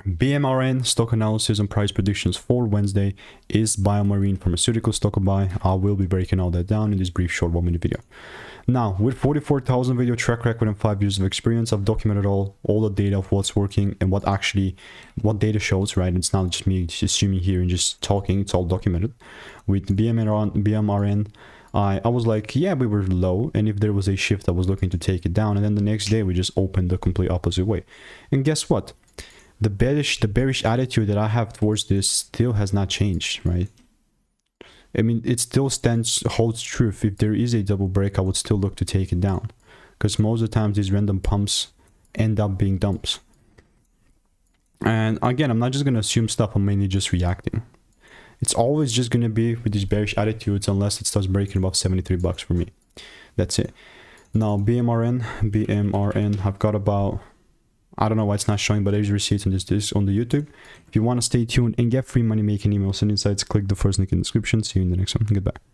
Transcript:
BMRN stock analysis and price predictions for Wednesday is Biomarin Pharmaceutical stock buy. I will be breaking all that down in this brief short 1 minute video. Now, with 44,000 video track record and 5 years of experience, I've documented all the data of what's working and what data shows, right? It's not just me just assuming here and just talking, it's all documented. With BMRN, I was like, yeah, we were low, and if there was a shift, I was looking to take it down, and then the next day we just opened the complete opposite way. And guess what? The bearish attitude that I have towards this still has not changed, right? I mean, it still holds truth. If there is a double break, I would still look to take it down, because most of the times these random pumps end up being dumps. And again, I'm not just going to assume stuff, I'm mainly just reacting. It's always just going to be with these bearish attitudes unless it starts breaking above 73 bucks for me. That's it. Now, BMRN, I've got about, I don't know why it's not showing, but there's receipts on this on the YouTube. If you want to stay tuned and get free money making emails and insights, click the first link in the description. See you in the next one. Goodbye.